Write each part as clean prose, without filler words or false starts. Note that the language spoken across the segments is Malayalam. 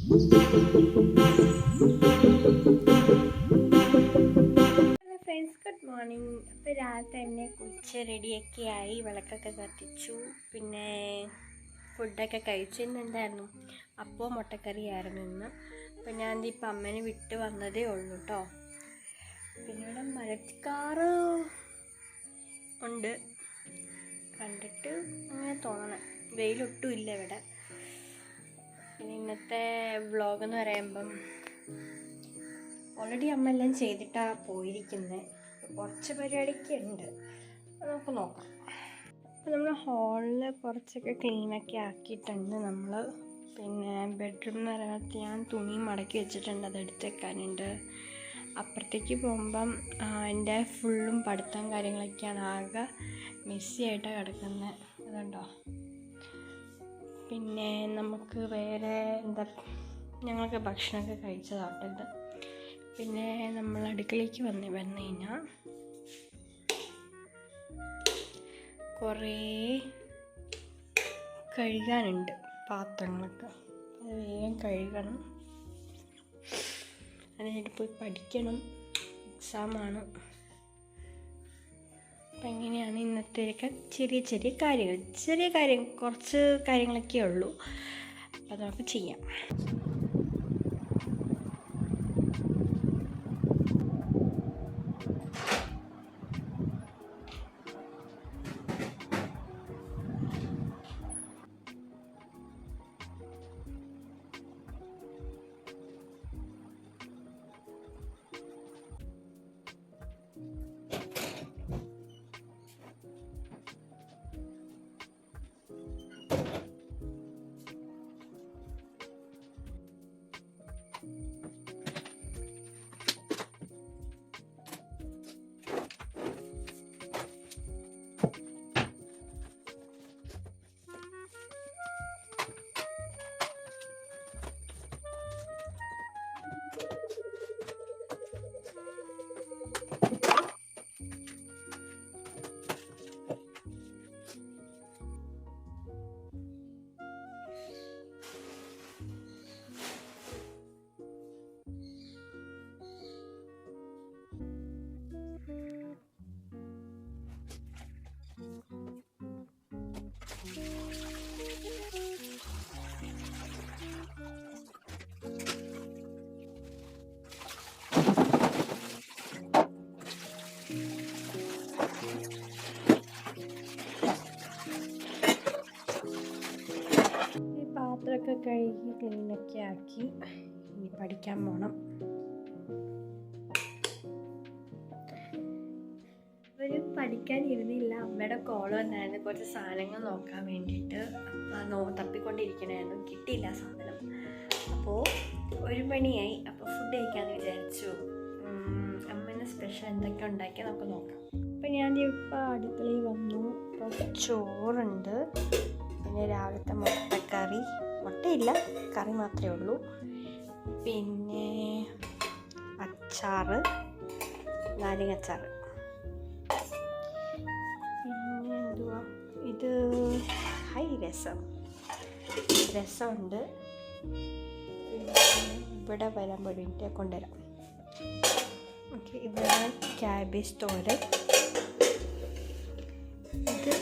Friends, good morning. അപ്പോൾ രാവിലെ തന്നെ കുളിച്ച് റെഡിയൊക്കെ ആയി, വിളക്കൊക്കെ കത്തിച്ചു, പിന്നെ ഫുഡൊക്കെ കഴിച്ചിട്ടുണ്ടായിരുന്നു. അപ്പോൾ മുട്ടക്കറിയായിരുന്നു ഇന്ന്. അപ്പോൾ ഞാൻ ഇപ്പം അമ്മേനെ വിട്ട് വന്നതേ ഉള്ളൂ കേട്ടോ. പിന്നെ ഇവിടെ മഴക്കാറ് ഉണ്ട്, കണ്ടിട്ട് അങ്ങനെ തോന്നണം. വെയിലൊട്ടും ഇല്ല ഇവിടെ. പിന്നെ ഇന്നത്തെ വ്ളോഗ് എന്ന് പറയുമ്പം ഓൾറെഡി അമ്മ എല്ലാം ചെയ്തിട്ടാണ് പോയിരിക്കുന്നത്. കുറച്ച് പരിപാടിയൊക്കെ ഉണ്ട്, നമുക്ക് നോക്കാം. അപ്പോൾ നമ്മൾ ഹാളിൽ കുറച്ചൊക്കെ ക്ലീനൊക്കെ ആക്കിയിട്ടുണ്ട് നമ്മൾ. പിന്നെ ബെഡ്റൂം എന്ന് പറയുന്നത് ഞാൻ തുണി മടക്കി വെച്ചിട്ടുണ്ട്, അത് എടുത്തേക്കാനുണ്ട്. അപ്പുറത്തേക്ക് പോകുമ്പം എൻ്റെ ഫുള്ളും പഠിത്തം കാര്യങ്ങളൊക്കെയാണ്, ആകെ മെസ്സി ആയിട്ടാണ് കിടക്കുന്നത്, അതുണ്ടോ. പിന്നെ നമുക്ക് വേറെ എന്താ, ഞങ്ങൾക്ക് ഭക്ഷണമൊക്കെ കഴിച്ചതാട്ടത്. പിന്നെ നമ്മൾ അടുക്കളയ്ക്ക് വന്നു കഴിഞ്ഞാൽ കുറേ കഴുകാനുണ്ട്, പാത്രങ്ങളൊക്കെ. അത് വേഗം കഴുകണം, അതിനായിട്ട് പോയി പഠിക്കണം, എക്സാമാണ്. അപ്പം എങ്ങനെയാണ് ഇന്നത്തെയൊക്കെ ചെറിയ ചെറിയ കാര്യം, കുറച്ച് കാര്യങ്ങളൊക്കെ ഉള്ളൂ. അപ്പോൾ നമുക്ക് ചെയ്യാം. പാത്രമൊക്കെ കഴുകി ക്ലീനൊക്കെ ആക്കി ഇനി പഠിക്കാൻ പോകണം. ഒരു പഠിക്കാൻ ഇരുന്നില്ല, അമ്മയുടെ കോൾ വന്നായിരുന്നു കുറച്ച് സാധനങ്ങൾ നോക്കാൻ വേണ്ടിയിട്ട്. അപ്പോൾ തപ്പിക്കൊണ്ടിരിക്കണമായിരുന്നു, കിട്ടിയില്ല സാധനം. അപ്പോൾ 1 മണിയായി. അപ്പോൾ ഫുഡ് കഴിക്കാമെന്ന് വിചാരിച്ചു. അമ്മേനെ സ്പെഷ്യൽ എന്തൊക്കെ ഉണ്ടാക്കിയാൽ നമുക്ക് നോക്കാം. അപ്പോൾ ഞാൻ ഇപ്പോൾ അടുക്കളയിൽ വന്നു. അപ്പോൾ ചോറുണ്ട്, പിന്നെ രാവിലത്തെ മുട്ടക്കറി, മുട്ടയില്ല കറി മാത്രമേ ഉള്ളൂ, പിന്നെ അച്ചാറ്, നാരങ്ങച്ചാറ്, പിന്നെ എന്തുവാ ഇത്, രസമുണ്ട്. ഇവിടെ വരാൻ കൊണ്ടുവരാം. ഓക്കെ, ഇവിടെ ക്യാബേജ് തോരൻ, ഇത്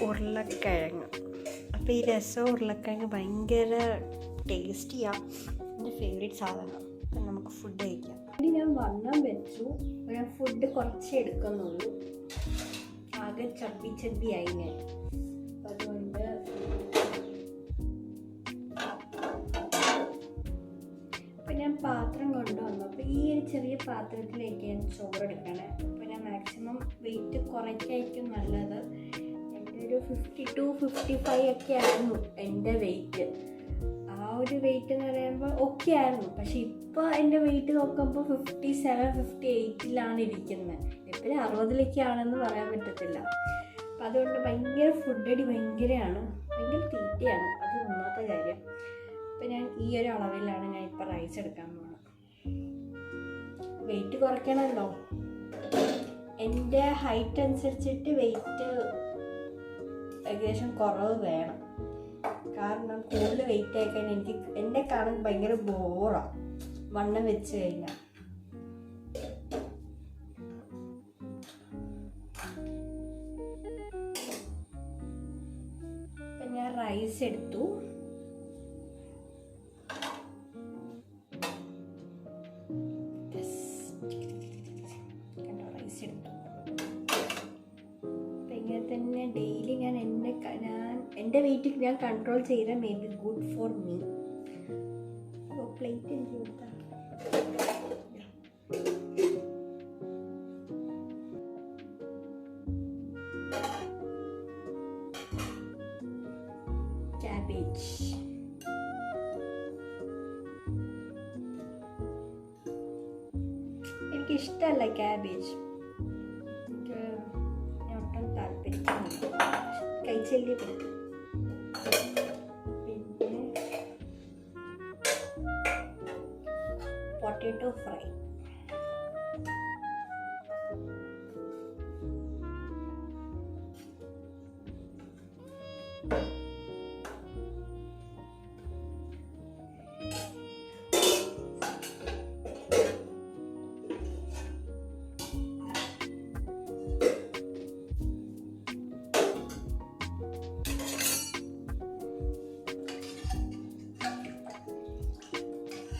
ഉരുളക്കിഴങ്ങ്. അപ്പോൾ ഈ രസവും ഉരുളക്കിഴങ്ങ് ഭയങ്കര ടേസ്റ്റിയാണ്, എൻ്റെ ഫേവറേറ്റ് സാധനം. അപ്പം നമുക്ക് ഫുഡ് കഴിക്കാം. ഇനി ഞാൻ വണ്ണം വെച്ചു, ഞാൻ ഫുഡ് കുറച്ചേ എടുക്കുന്നുള്ളൂ, ആകെ ചബ്ബിയായി ഞാൻ. അതുകൊണ്ട് അപ്പം ഞാൻ പാത്രം കൊണ്ടുവന്നു. അപ്പോൾ ഈ ഒരു ചെറിയ പാത്രത്തിലേക്ക് ഞാൻ ചോറെടുക്കണേ. അപ്പോൾ ഞാൻ മാക്സിമം വെയിറ്റ് കുറയ്ക്കായിരിക്കും നല്ലത്. ഒരു 52-55 ഒക്കെ ആയിരുന്നു എൻ്റെ വെയിറ്റ്. ആ ഒരു വെയിറ്റ് എന്ന് പറയുമ്പോൾ ഓക്കെ ആയിരുന്നു. പക്ഷെ ഇപ്പോൾ എൻ്റെ വെയിറ്റ് നോക്കുമ്പോൾ 57-58 ഇരിക്കുന്നത്. എപ്പോഴും 60 ആണെന്ന് പറയാൻ പറ്റത്തില്ല. അപ്പം അതുകൊണ്ട് ഭയങ്കര ഫുഡടി ഭയങ്കര തീറ്റയാണ്, അത് ഒന്നാമത്തെ കാര്യം. അപ്പം ഞാൻ ഈ ഒരു അളവിലാണ് ഞാൻ ഇപ്പോൾ റൈസ് എടുക്കാൻ പോകുന്നത്. വെയിറ്റ് കുറയ്ക്കണമല്ലോ, എൻ്റെ ഹൈറ്റ് അനുസരിച്ചിട്ട് വെയിറ്റ് ഏകദേശം കുറവ് വേണം. കാരണം കൂടുതൽ വെയിറ്റ് ആയി കഴിഞ്ഞാൽ എന്നെ കാണാൻ ഭയങ്കര ബോറാണ് വണ്ണം വെച്ച് കഴിഞ്ഞാൽ. അപ്പം ഞാൻ റൈസ് എടുത്തു. റൈസ് എടുത്തു. അപ്പം ഇങ്ങനെ തന്നെ ഡെയിലി ഞാൻ എൻ്റെ വെയിറ്റ് ഞാൻ കൺട്രോൾ ചെയ്താൽ may be good for me. Plate എനിക്ക് കൊടുത്താൽ ക്യാബേജ്. എനിക്കിഷ്ടമല്ല ക്യാബേജ്, എനിക്ക് ഒട്ടും താല്പര്യമില്ല, കഴിച്ചല്ലേ പറ്റും. പിന്നെ പൊട്ടാറ്റോ ഫ്രൈ.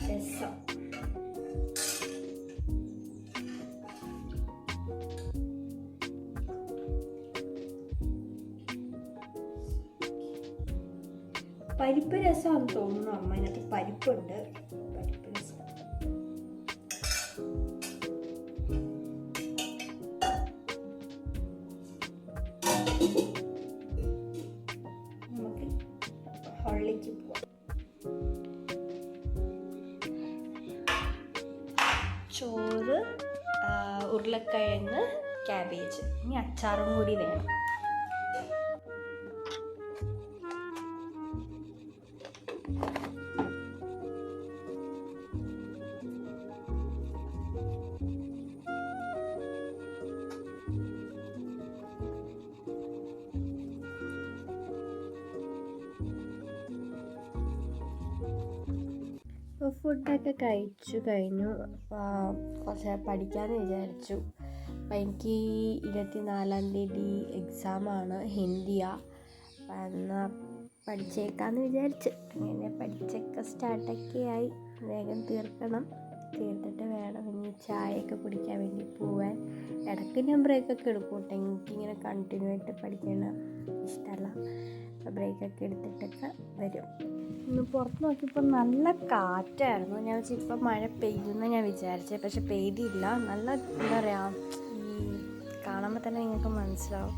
രസം. പരിപ്പ് രസമാണെന്ന് തോന്നുന്നു അമ്മ, അതിനകത്ത് പരിപ്പുണ്ട്. പരിപ്പ് രസം. നമുക്ക് ഹോളിലേക്ക് പോവാം. ചോറ്, ഉരുളക്കിഴങ്ങ്, ക്യാബേജ്. ഇനി അച്ചാറും കൂടി വേണം. അപ്പോൾ ഫുഡൊക്കെ കഴിച്ചു കഴിഞ്ഞു. കുറച്ച് പഠിക്കാമെന്ന് വിചാരിച്ചു. അപ്പം എനിക്ക് 24-ാം തീയതി എക്സാമാണ്, ഹിന്ദിയാണ്. അപ്പം എന്നാൽ പഠിച്ചേക്കാമെന്ന് വിചാരിച്ച് അങ്ങനെ പഠിച്ചൊക്കെ സ്റ്റാർട്ടൊക്കെ ആയി. വേഗം തീർക്കണം. തീർത്തിട്ട് വേണം ഇനി ചായയൊക്കെ കുടിക്കാൻ വേണ്ടി പോവാൻ. ഇടയ്ക്ക് ഞാൻ ബ്രേക്കൊക്കെ എടുക്കും കേട്ടോ, എനിക്കിങ്ങനെ കണ്ടിന്യൂ ആയിട്ട് പഠിക്കണം ഇഷ്ടമല്ല. ബ്രേക്കൊക്കെ എടുത്തിട്ടൊക്കെ വരും. ഇന്ന് പുറത്ത് നോക്കിയപ്പോൾ നല്ല കാറ്റായിരുന്നു. ഞാൻ വെച്ചാൽ ഇപ്പം മഴ പെയ്യുമെന്ന് ഞാൻ വിചാരിച്ചത്, പക്ഷെ പെയ്തില്ല. നല്ല എന്താ പറയുക, ഈ കാണുമ്പോൾ തന്നെ നിങ്ങൾക്ക് മനസ്സിലാവും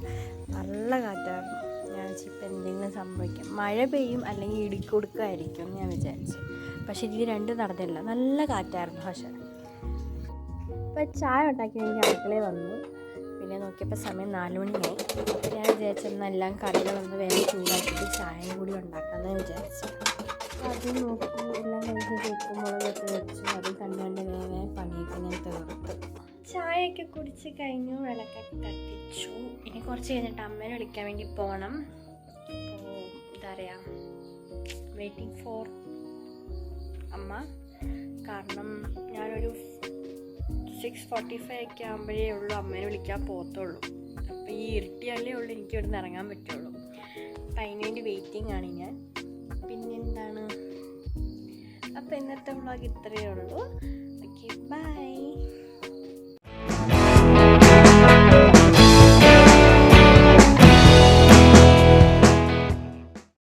നല്ല കാറ്റായിരുന്നു. ഞാൻ വെച്ചാൽ ഇപ്പം എന്തെങ്കിലും സംഭവിക്കാം, മഴ പെയ്യും അല്ലെങ്കിൽ ഇടിക്കൊടുക്കായിരിക്കും എന്ന് ഞാൻ വിചാരിച്ചു. പക്ഷെ ഇത് രണ്ടും നടന്നില്ല, നല്ല കാറ്റായിരുന്നു. പക്ഷേ ഇപ്പം ചായ ഉണ്ടാക്കി വേണ്ടി അടുക്കളയിൽ വന്നു. പിന്നെ നോക്കിയപ്പോൾ സമയം 4 മണിയായി. അപ്പോൾ ഞാൻ വിചാരിച്ചെല്ലാം കറികളൊന്ന് വേഗം ചൂടാക്കിയിട്ട് ചായയും കൂടി ഉണ്ടാക്കാമെന്ന് വിചാരിച്ചു. അത് നോക്കി എല്ലാം കഴിച്ച് ചേക്കും മുളകൊക്കെ വെച്ചു. അത് കണ്ടുകൊണ്ട് വേറെ പണിയൊക്കെ ഞാൻ തീർത്തു. ചായയൊക്കെ കുടിച്ച് കഴിഞ്ഞു, വിളക്കൊക്കെ കത്തിച്ചു. ഇനി കുറച്ച് കഴിഞ്ഞിട്ട് അമ്മേനെ വിളിക്കാൻ വേണ്ടി പോകണം. അപ്പോൾ എന്താ പറയുക, വെയിറ്റിംഗ് ഫോർ അമ്മ. കാരണം ഞാനൊരു 6:45 ഒക്കെ ആകുമ്പോഴേ ഉള്ളൂ അമ്മേനെ വിളിക്കാൻ പോകത്തുള്ളൂ. അപ്പോൾ ഈ ഇരുട്ടിയാലേ ഉള്ളൂ എനിക്ക് ഇവിടെ നിന്ന് ഇറങ്ങാൻ പറ്റുള്ളൂ. അപ്പം അതിനുവേണ്ടി വെയിറ്റിംഗ് ആണ് ഞാൻ. പിന്നെന്താണ്, അപ്പോൾ ഇന്നത്തെ വ്ളോഗ് ഇത്രയേ ഉള്ളൂ.